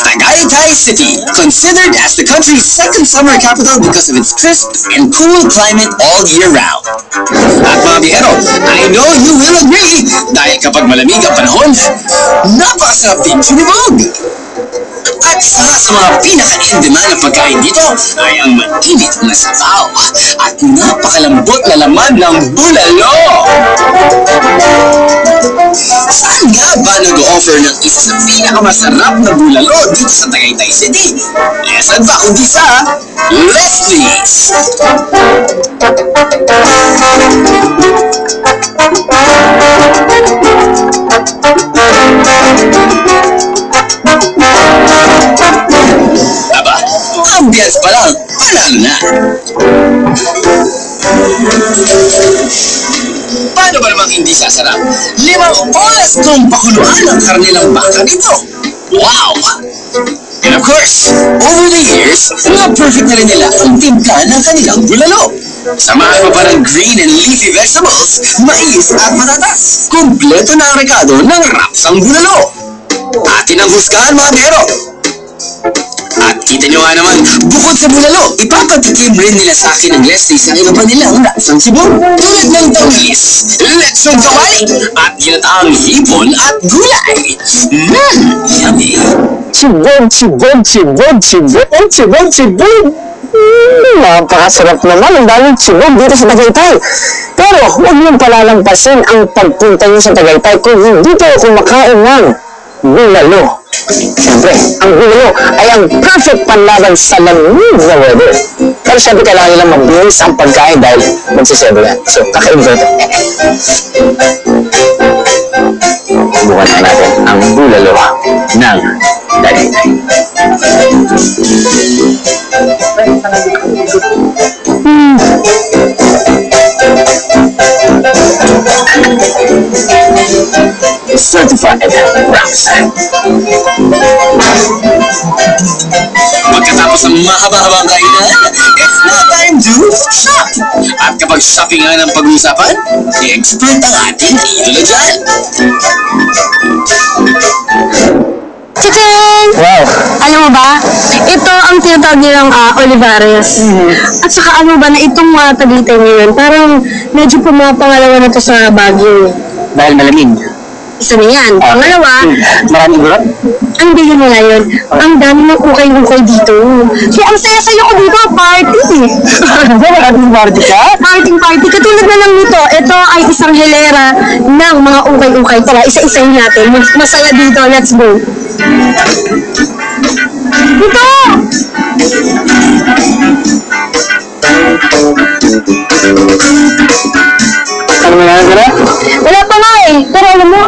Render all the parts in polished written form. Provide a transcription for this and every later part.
Tagaytay City, considered as the country's second summer capital because of its crisp and cool climate all year round. At mga biyero, I know you will agree dahil kapag malamig ang panahon, napakasarap din sumibog. At isa sa mga pinaka-in-demand na pagkain dito ay ang mainit na sabaw at napakalambot na laman ng bulalo. Saan nga ba nag-o-offer ng isa sa pinakamasarap na bulalo dito sa Tagaytay City? Saan ba kundi sa Leslie's? Aba, ambience pa lang, panalo na. Paano ba namang hindi sasarap? 5 oras kong pakuluan ang karnilang baka dito. Wow! And of course, over the years, na-perfect na rin nila ang timpla ng kanilang bulalo. Samahan mo pa ng green and leafy vegetables, mais at patatas. Kumpleto na ang rekado ng rapsang bulalo. Atin ang husgahan mga biyero. At kita nyo nga naman, bukod sa bulalo, ipapatikim rin nila sa akin ng Leslie's ang iba pa nilang rapsang sibol. Tulad ng tawilis, lechon kawali, at ginataang hipon at gulay. Yummy! Sibol, sibol, sibol, sibol, sibol, sibol! Napakasarap naman ang daming sibol dito sa Tagaytay. Pero huwag niyong palalampasin ang pagpunta niyo sa Tagaytay kung hindi kayo kumakain ng bulalo. Siyempre, ang bulalo ay ang perfect panlaban sa lamig na weather. Pero siyempre kailangan nilang mabilis ang pagkain dahil magsisebo yan. So, kakain ko ito. Bukan na natin ang bulalo ng Tagaytay. Certified wraps. Pagkatapos ng mahaba-habang kainan, it's now time to shop! At kapag shopping nga ng pag-uusapan, expert ang ating idolo dyan. Chicken! Wow! Alam mo ba? Ito ang tinatawag nilang Olivares. At saka ano ba na itong Tagaytay ngayon, parang medyo pumapangalawa na ito sa Baguio. Dahil malamig. Isa na yan. Pangalawa, Maraming gulot? ang bilhin nila yun. Ang dami ng ukay-ukay dito. Kaya ang saya-saya ko dito, party! Maraming party ka? Party. Katulad na lang nito, ito ay isang hilera ng mga ukay-ukay. Tara, isa-isahin natin. Masaya dito, let's go. Dito! Ano na gano'n? Wala pa nga eh. Pero alam mo,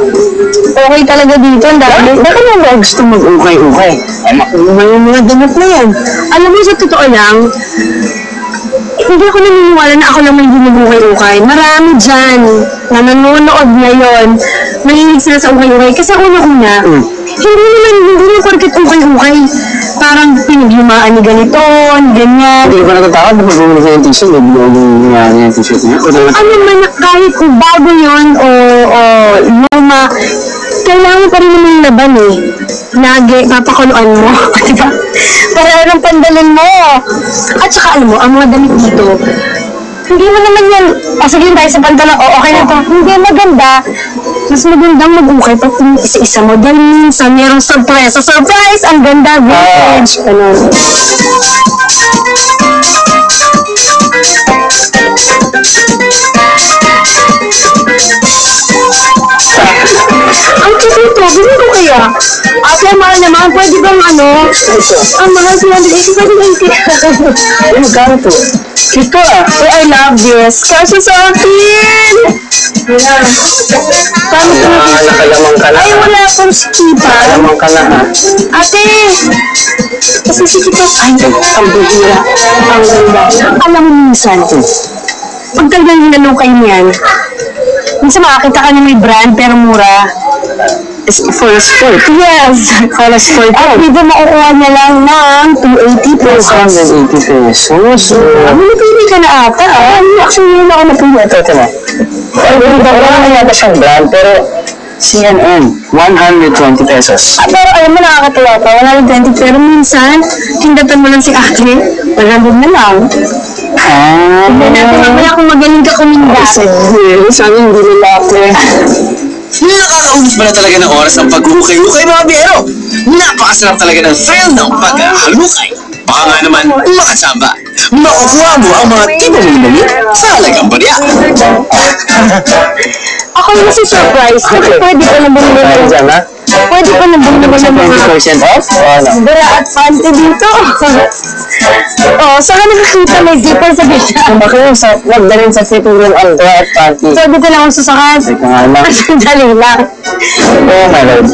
okay talaga dito. Ang dami. Bakit mo ba gusto mag-ukay-ukay? Ay, makuha yung mga damit na yan. Alam mo, sa totoo lang, hindi ako naniniwala na ako lang may ginugukay-ukay. Marami dyan na nanonood ngayon. Mahilig sila sa ukay-ukay. Kasi una-una, hindi naman porket ukay-ukay. Parang pinaglumaan ni ganito, ganyan. Hindi ko natatawad na mag-uuli ko yung t-shirt. Hindi ko yung t-shirt niya. Ano man, kahit bago yun o luma, kailangan pa rin naman yung laban eh. Lagi, papakuluan mo. Diba? Para ng pandalan mo. At saka alam mo, ang mga damit dito, hindi mo naman yan, sige tayo sa pandalan, okay na to. Hindi maganda. Mas magandang mag-ukay pag isa-isa mo. Dahil minsan, mayroong surprise. So, surprise! Ang ganda, vintage. Ano? Ang cute nito, bilhin ko kaya. Ate, mahal naman, pwede bang ano? Ang mahal, 380, 380. Ay, magkano to? Ito I love this. Kasi sa akin! Paano ito natin? Nakalamang ka na. Ay, wala akong sikipan. Nakalamang ka na ha. Ate! Kasi sikipan. Ay, ang bihira. Ang ganda. Alam mo minsan, pag talagang hinalukay niyan, minsan makakita ka na may brand pero mura. For a sport? Yes! For a sport? At dito makukuha niya lang ng 280 pesos. 280 pesos? Ano napili ka na ata? Actually, yun ako napili. Ito na. Ay, hindi ba wala na yata siyang brand, pero CNN, 120 pesos. Pero alam mo, nakakatawa pa. 120, pero minsan, hindatan mo lang si ate. 100 na lang. Hindi natin mamaya kung magaling ka kuminda. Sige, sana hindi lalaki. Nakakaubos ba na talaga ng oras ang paghukay-hukay mga biyero? Napakasarap talaga ng thrill ng paghahalukay. Baka nga naman makasamba. Makukuha mo ang mga tipo mong damit sa halagang barya. Ako yung si surprise. Kasi pwede ko na bumili Dahil ng... dyan, ha? Pwede ko na bumili ng mga 20% off? O ano? bra at panty dito. Oh, saan ka nakakita may zipper sa gitna? Baka yung wag na rin sa sipin yung underwear at panty. So, dito lang ako susakan. Teka nga lang. Dali lang. Oh my lord.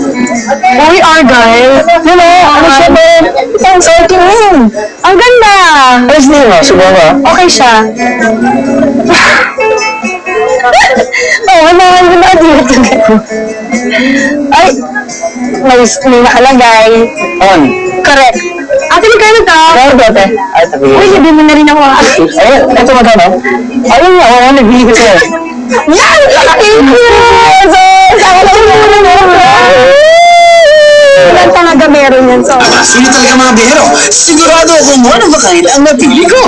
Uy, Argyle. Hello, ano siya ba? Ang sorting room. Ang ganda. Ayos din mo, subo ba? Okay siya. Oh, kailangan ko na dito. Ay, may nakalagay. On. Correct. Ate, magkano to? Kaya dati? Ay, sabi Uy, sabi mo na rin ako. ayun, ito magkano? Ayun nga, ako nagbigil ko. Yan! Thank you! So, saka lang muna mo. Ilan talaga meron yan, so. Sulit talaga mga biyero. Sigurado akong one of a kind ang napili ko.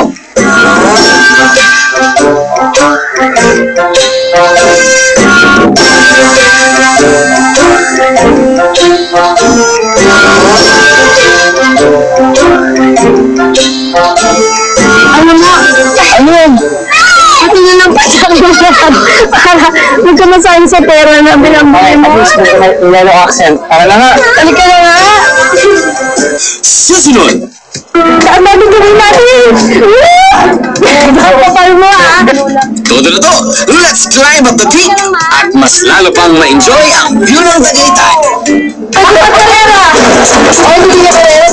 Ano mo? Ayun! Pati na lang pa siya para magkamasahin sa pera na binamay mo. At least may yellow accent. Para na nga. Halika na nga! Susunod, Ang dami gawin natin! Kapapal mo ah! todo na to. Let's climb up the peak at mas lalo pang ma-enjoy ang view ng Tagaytay. Ano ba kalera? Ay, hindi na kalera.